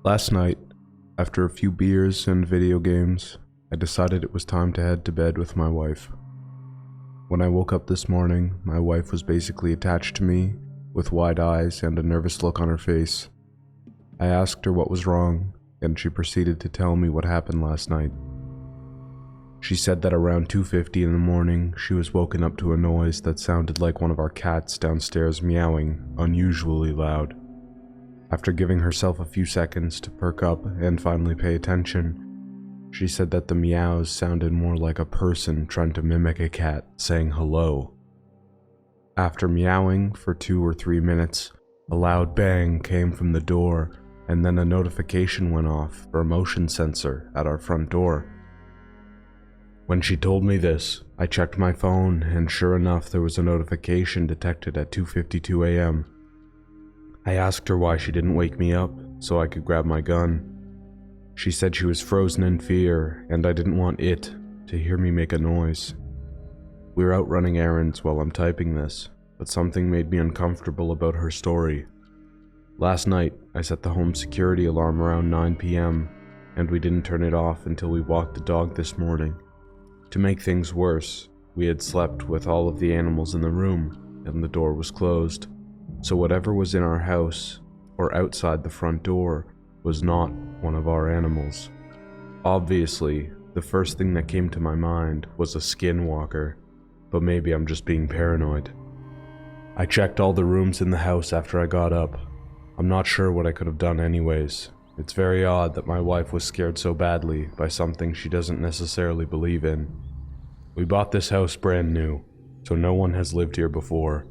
Last night, after a few beers and video games, I decided it was time to head to bed with my wife. When I woke up this morning, my wife was basically attached to me, with wide eyes and a nervous look on her face. I asked her what was wrong, and she proceeded to tell me what happened last night. She said that around 2:50 in the morning, she was woken up to a noise that sounded like one of our cats downstairs meowing unusually loud. After giving herself a few seconds to perk up and finally pay attention, she said that the meows sounded more like a person trying to mimic a cat saying hello. After meowing for 2 or 3 minutes, a loud bang came from the door, and then a notification went off for a motion sensor at our front door. When she told me this, I checked my phone, and sure enough, there was a notification detected at 2:52 a.m. I asked her why she didn't wake me up so I could grab my gun. She said she was frozen in fear, and I didn't want it to hear me make a noise. We were out running errands while I'm typing this, but something made me uncomfortable about her story. Last night, I set the home security alarm around 9 p.m., and we didn't turn it off until we walked the dog this morning. To make things worse, we had slept with all of the animals in the room, and the door was closed. So whatever was in our house, or outside the front door, was not one of our animals. Obviously, the first thing that came to my mind was a skinwalker, but maybe I'm just being paranoid. I checked all the rooms in the house after I got up. I'm not sure what I could have done anyways. It's very odd that my wife was scared so badly by something she doesn't necessarily believe in. We bought this house brand new, so no one has lived here before.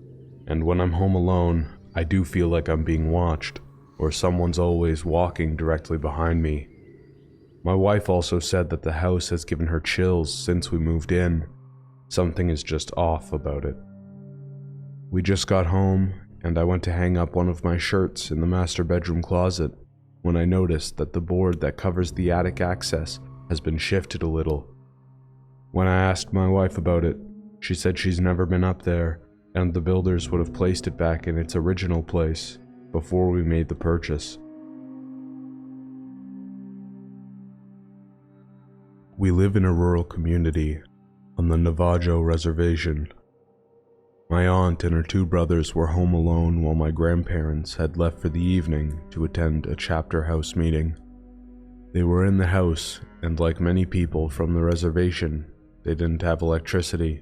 And when I'm home alone, I do feel like I'm being watched, or someone's always walking directly behind me. My wife also said that the house has given her chills since we moved in. Something is just off about it. We just got home, and I went to hang up one of my shirts in the master bedroom closet when I noticed that the board that covers the attic access has been shifted a little. When I asked my wife about it, she said she's never been up there, and the builders would have placed it back in its original place before we made the purchase. We live in a rural community on the Navajo Reservation. My aunt and her 2 brothers were home alone while my grandparents had left for the evening to attend a chapter house meeting. They were in the house, and like many people from the reservation, they didn't have electricity.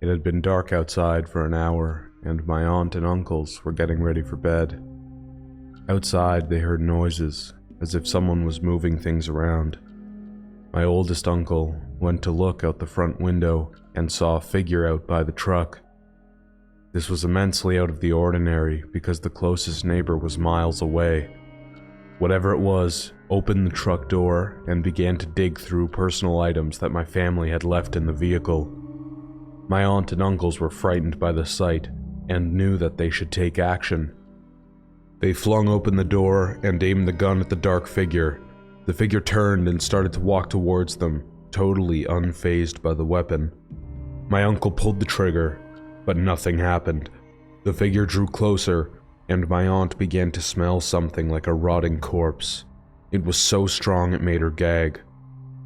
It had been dark outside for an hour, and my aunt and uncles were getting ready for bed. Outside, they heard noises, as if someone was moving things around. My oldest uncle went to look out the front window and saw a figure out by the truck. This was immensely out of the ordinary because the closest neighbor was miles away. Whatever it was, opened the truck door and began to dig through personal items that my family had left in the vehicle. My aunt and uncles were frightened by the sight and knew that they should take action. They flung open the door and aimed the gun at the dark figure. The figure turned and started to walk towards them, totally unfazed by the weapon. My uncle pulled the trigger, but nothing happened. The figure drew closer, and my aunt began to smell something like a rotting corpse. It was so strong it made her gag.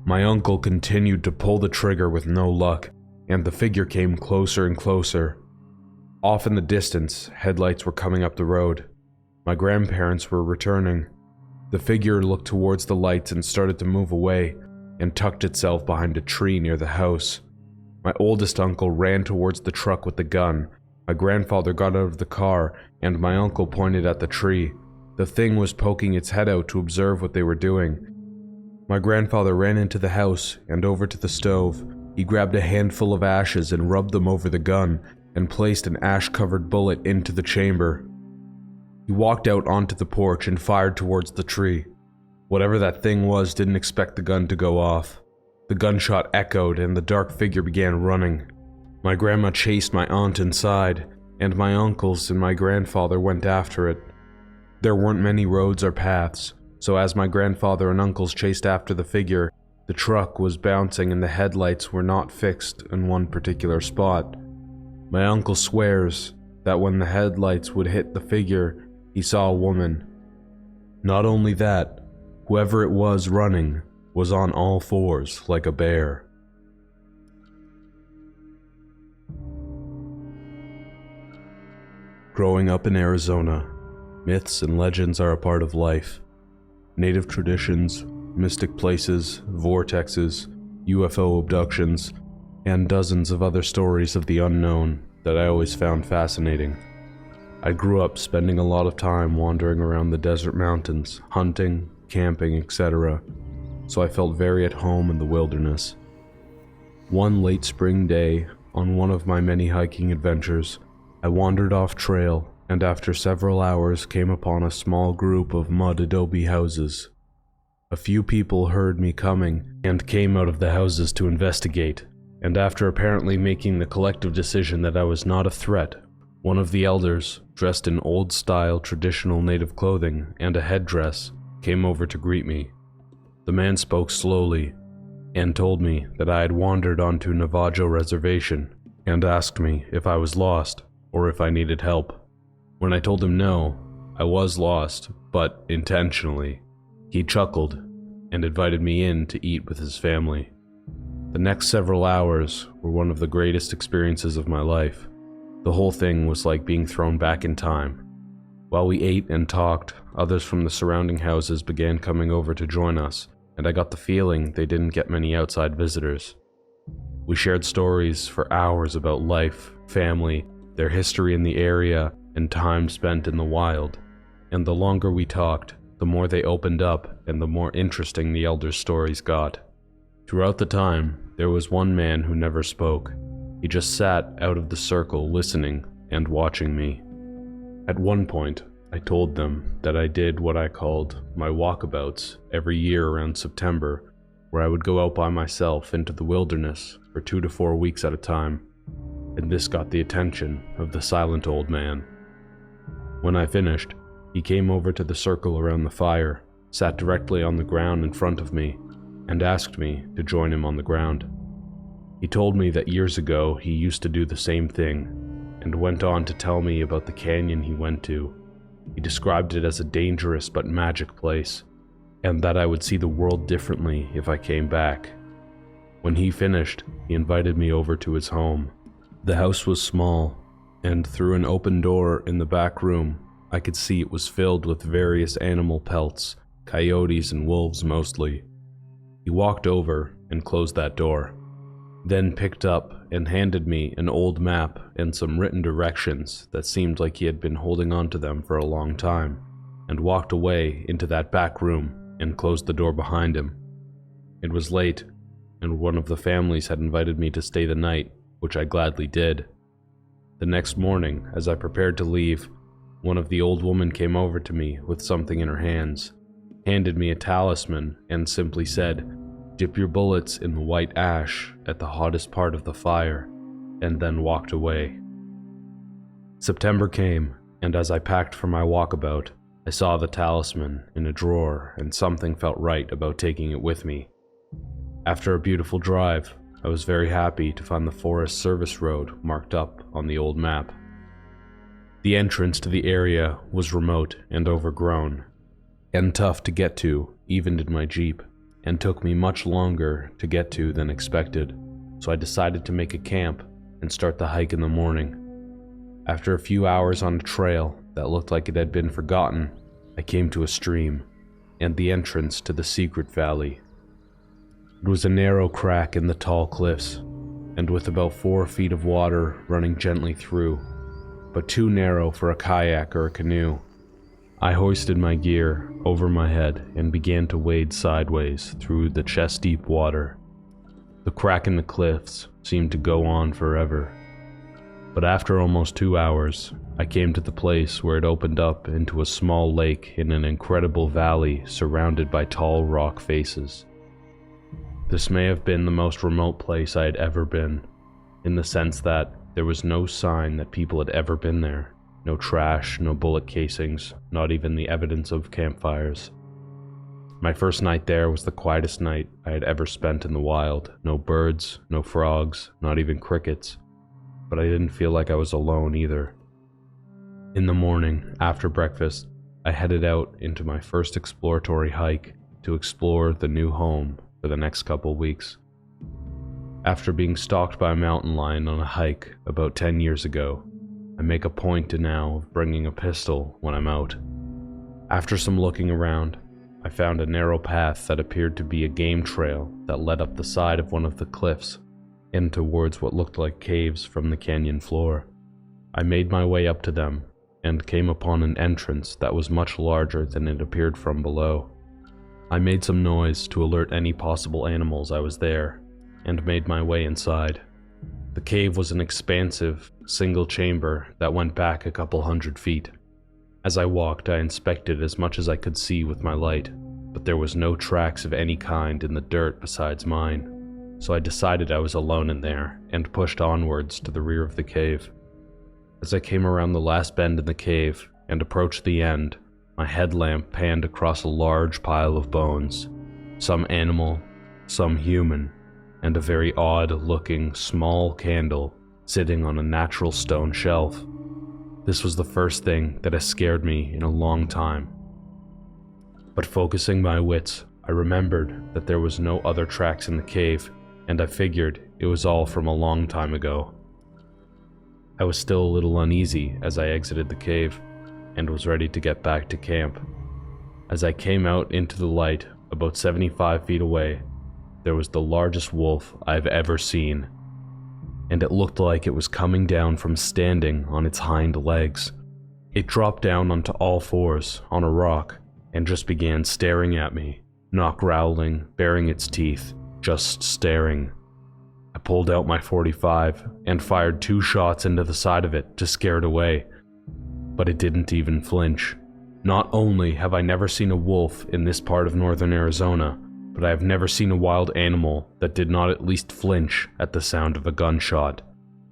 My uncle continued to pull the trigger with no luck, and the figure came closer and closer. Off in the distance, headlights were coming up the road. My grandparents were returning. The figure looked towards the lights and started to move away, and tucked itself behind a tree near the house. My oldest uncle ran towards the truck with the gun. My grandfather got out of the car, and my uncle pointed at the tree. The thing was poking its head out to observe what they were doing. My grandfather ran into the house and over to the stove. He grabbed a handful of ashes and rubbed them over the gun, and placed an ash-covered bullet into the chamber. He walked out onto the porch and fired towards the tree. Whatever that thing was didn't expect the gun to go off. The gunshot echoed and the dark figure began running. My grandma chased my aunt inside, and my uncles and my grandfather went after it. There weren't many roads or paths, so as my grandfather and uncles chased after the figure, the truck was bouncing and the headlights were not fixed in one particular spot. My uncle swears that when the headlights would hit the figure, he saw a woman. Not only that, whoever it was running was on all fours like a bear. Growing up in Arizona, myths and legends are a part of life. Native traditions, mystic places, vortexes, UFO abductions, and dozens of other stories of the unknown that I always found fascinating. I grew up spending a lot of time wandering around the desert mountains, hunting, camping, etc., so I felt very at home in the wilderness. One late spring day, on one of my many hiking adventures, I wandered off trail and after several hours came upon a small group of mud adobe houses. A few people heard me coming and came out of the houses to investigate, and after apparently making the collective decision that I was not a threat, one of the elders, dressed in old-style traditional native clothing and a headdress, came over to greet me. The man spoke slowly and told me that I had wandered onto Navajo Reservation and asked me if I was lost or if I needed help. When I told him no, I was lost, but intentionally, he chuckled and invited me in to eat with his family. The next several hours were one of the greatest experiences of my life. The whole thing was like being thrown back in time. While we ate and talked, others from the surrounding houses began coming over to join us, and I got the feeling they didn't get many outside visitors. We shared stories for hours about life, family, their history in the area, and time spent in the wild. And the longer we talked, the more they opened up and the more interesting the elders' stories got. Throughout the time, there was one man who never spoke. He just sat out of the circle listening and watching me. At one point, I told them that I did what I called my walkabouts every year around September, where I would go out by myself into the wilderness for 2 to 4 weeks at a time, and this got the attention of the silent old man. When I finished, he came over to the circle around the fire, sat directly on the ground in front of me, and asked me to join him on the ground. He told me that years ago he used to do the same thing, and went on to tell me about the canyon he went to. He described it as a dangerous but magic place, and that I would see the world differently if I came back. When he finished, he invited me over to his home. The house was small, and through an open door in the back room, I could see it was filled with various animal pelts, coyotes and wolves mostly. He walked over and closed that door, then picked up and handed me an old map and some written directions that seemed like he had been holding on to them for a long time, and walked away into that back room and closed the door behind him. It was late, and one of the families had invited me to stay the night, which I gladly did. The next morning, as I prepared to leave, one of the old women came over to me with something in her hands, handed me a talisman, and simply said, "Dip your bullets in the white ash at the hottest part of the fire," and then walked away. September came, and as I packed for my walkabout, I saw the talisman in a drawer, and something felt right about taking it with me. After a beautiful drive, I was very happy to find the Forest Service Road marked up on the old map. The entrance to the area was remote and overgrown, and tough to get to, even in my Jeep, and took me much longer to get to than expected, so I decided to make a camp and start the hike in the morning. After a few hours on a trail that looked like it had been forgotten, I came to a stream, and the entrance to the secret valley. It was a narrow crack in the tall cliffs, and with about 4 feet of water running gently through, but too narrow for a kayak or a canoe. I hoisted my gear over my head and began to wade sideways through the chest-deep water. The crack in the cliffs seemed to go on forever, but after almost 2 hours, I came to the place where it opened up into a small lake in an incredible valley surrounded by tall rock faces. This may have been the most remote place I had ever been, in the sense that there was no sign that people had ever been there. No trash, no bullet casings, not even the evidence of campfires. My first night there was the quietest night I had ever spent in the wild. No birds, no frogs, not even crickets. But I didn't feel like I was alone either. In the morning, after breakfast, I headed out into my first exploratory hike to explore the new home for the next couple weeks. After being stalked by a mountain lion on a hike about 10 years ago, I make a point now of bringing a pistol when I'm out. After some looking around, I found a narrow path that appeared to be a game trail that led up the side of one of the cliffs and towards what looked like caves from the canyon floor. I made my way up to them and came upon an entrance that was much larger than it appeared from below. I made some noise to alert any possible animals I was there and made my way inside. The cave was an expansive, single chamber that went back a couple 100 feet. As I walked, I inspected as much as I could see with my light, but there was no tracks of any kind in the dirt besides mine, so I decided I was alone in there and pushed onwards to the rear of the cave. As I came around the last bend in the cave and approached the end, my headlamp panned across a large pile of bones, some animal, some human, and a very odd-looking small candle sitting on a natural stone shelf. This was the first thing that has scared me in a long time. But focusing my wits, I remembered that there was no other tracks in the cave, and I figured it was all from a long time ago. I was still a little uneasy as I exited the cave, and was ready to get back to camp. As I came out into the light, about 75 feet away, there was the largest wolf I've ever seen, and it looked like it was coming down from standing on its hind legs. It dropped down onto all fours on a rock and just began staring at me, not growling, baring its teeth, just staring. I pulled out my .45 and fired 2 shots into the side of it to scare it away, but it didn't even flinch. Not only have I never seen a wolf in this part of northern Arizona, but I have never seen a wild animal that did not at least flinch at the sound of a gunshot.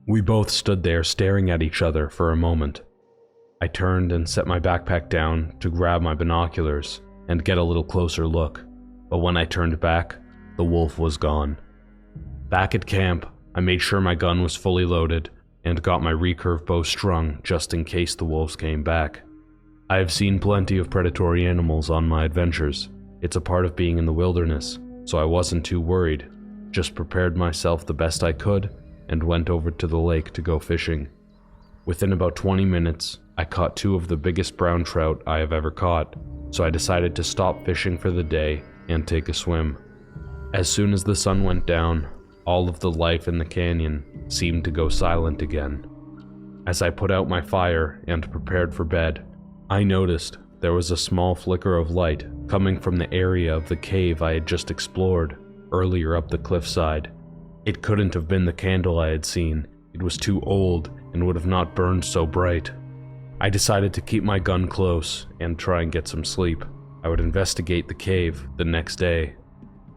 We both stood there staring at each other for a moment. I turned and set my backpack down to grab my binoculars and get a little closer look, but when I turned back, the wolf was gone. Back at camp, I made sure my gun was fully loaded and got my recurve bow strung just in case the wolves came back. I have seen plenty of predatory animals on my adventures. It's a part of being in the wilderness, so I wasn't too worried, just prepared myself the best I could and went over to the lake to go fishing. Within about 20 minutes, I caught 2 of the biggest brown trout I have ever caught, so I decided to stop fishing for the day and take a swim. As soon as the sun went down, all of the life in the canyon seemed to go silent again. As I put out my fire and prepared for bed, I noticed there was a small flicker of light coming from the area of the cave I had just explored earlier up the cliffside. It couldn't have been the candle I had seen. It was too old and would have not burned so bright. I decided to keep my gun close and try and get some sleep. I would investigate the cave the next day.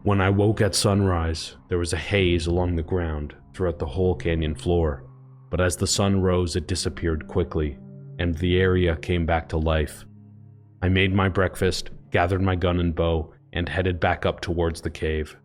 When I woke at sunrise, there was a haze along the ground throughout the whole canyon floor, but as the sun rose it disappeared quickly, and the area came back to life. I made my breakfast, gathered my gun and bow, and headed back up towards the cave.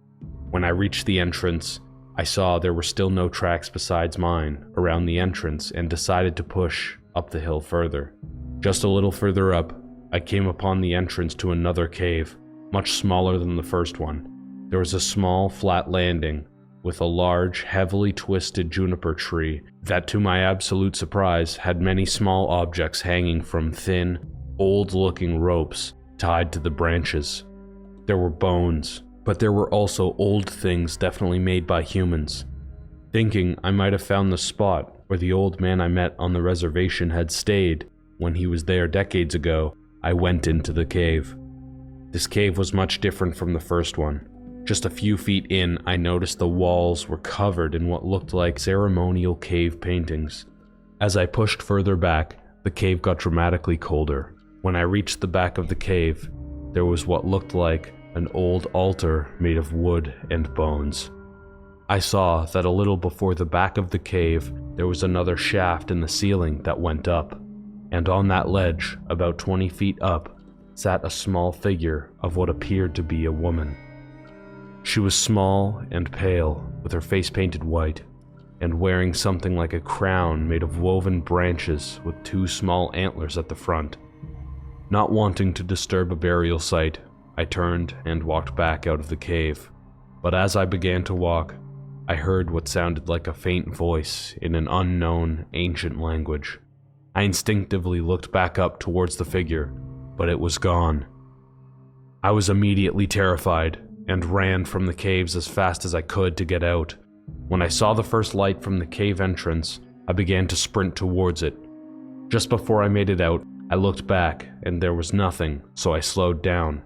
When I reached the entrance, I saw there were still no tracks besides mine around the entrance and decided to push up the hill further. Just a little further up, I came upon the entrance to another cave, much smaller than the first one. There was a small, flat landing with a large, heavily twisted juniper tree that, to my absolute surprise, had many small objects hanging from thin, old-looking ropes tied to the branches. There were bones, but there were also old things definitely made by humans. Thinking I might have found the spot where the old man I met on the reservation had stayed when he was there decades ago, I went into the cave. This cave was much different from the first one. Just a few feet in, I noticed the walls were covered in what looked like ceremonial cave paintings. As I pushed further back, the cave got dramatically colder. When I reached the back of the cave, there was what looked like an old altar made of wood and bones. I saw that a little before the back of the cave, there was another shaft in the ceiling that went up, and on that ledge, about 20 feet up, sat a small figure of what appeared to be a woman. She was small and pale, with her face painted white, and wearing something like a crown made of woven branches with 2 small antlers at the front. Not wanting to disturb a burial site, I turned and walked back out of the cave. But as I began to walk, I heard what sounded like a faint voice in an unknown, ancient language. I instinctively looked back up towards the figure, but it was gone. I was immediately terrified and ran from the caves as fast as I could to get out. When I saw the first light from the cave entrance, I began to sprint towards it. Just before I made it out, I looked back and there was nothing, so I slowed down.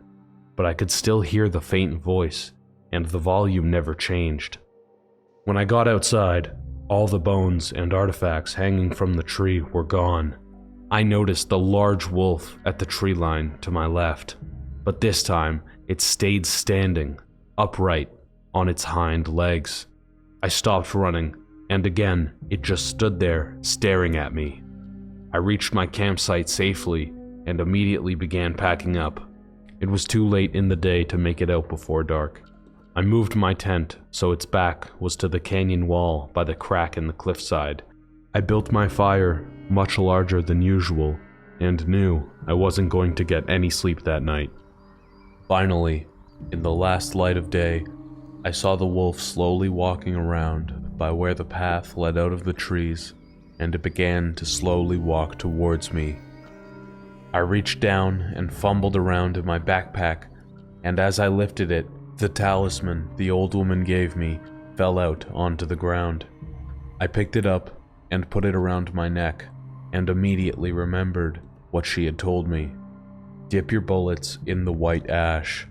But I could still hear the faint voice, and the volume never changed. When I got outside, all the bones and artifacts hanging from the tree were gone. I noticed the large wolf at the tree line to my left, but this time it stayed standing, upright, on its hind legs. I stopped running, and again it just stood there, staring at me. I reached my campsite safely and immediately began packing up. It was too late in the day to make it out before dark. I moved my tent so its back was to the canyon wall by the crack in the cliffside. I built my fire much larger than usual and knew I wasn't going to get any sleep that night. Finally, in the last light of day, I saw the wolf slowly walking around by where the path led out of the trees, and it began to slowly walk towards me. I reached down and fumbled around in my backpack, and as I lifted it, the talisman the old woman gave me fell out onto the ground. I picked it up and put it around my neck, and immediately remembered what she had told me. Dip your bullets in the white ash.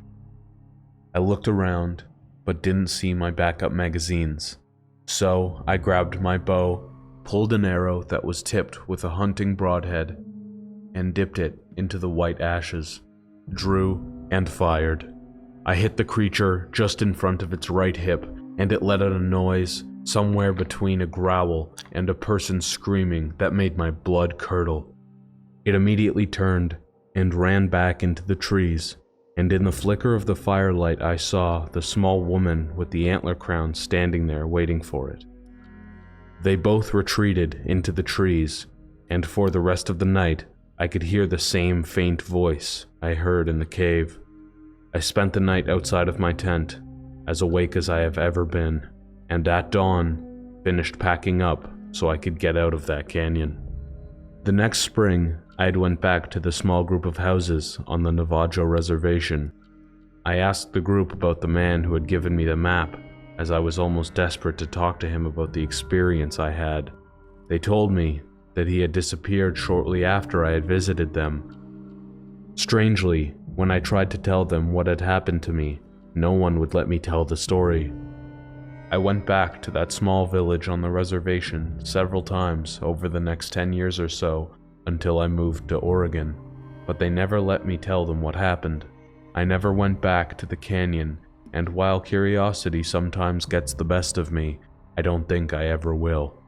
I looked around, but didn't see my backup magazines. So I grabbed my bow, pulled an arrow that was tipped with a hunting broadhead, and dipped it into the white ashes, drew, and fired. I hit the creature just in front of its right hip, and it let out a noise somewhere between a growl and a person screaming that made my blood curdle. It immediately turned and ran back into the trees, and in the flicker of the firelight I saw the small woman with the antler crown standing there waiting for it. They both retreated into the trees, and for the rest of the night I could hear the same faint voice I heard in the cave. I spent the night outside of my tent, as awake as I have ever been, and at dawn, finished packing up so I could get out of that canyon. The next spring, I had went back to the small group of houses on the Navajo reservation. I asked the group about the man who had given me the map, as I was almost desperate to talk to him about the experience I had. They told me that he had disappeared shortly after I had visited them. Strangely, when I tried to tell them what had happened to me, no one would let me tell the story. I went back to that small village on the reservation several times over the next 10 years or so until I moved to Oregon, but they never let me tell them what happened. I never went back to the canyon, and while curiosity sometimes gets the best of me, I don't think I ever will.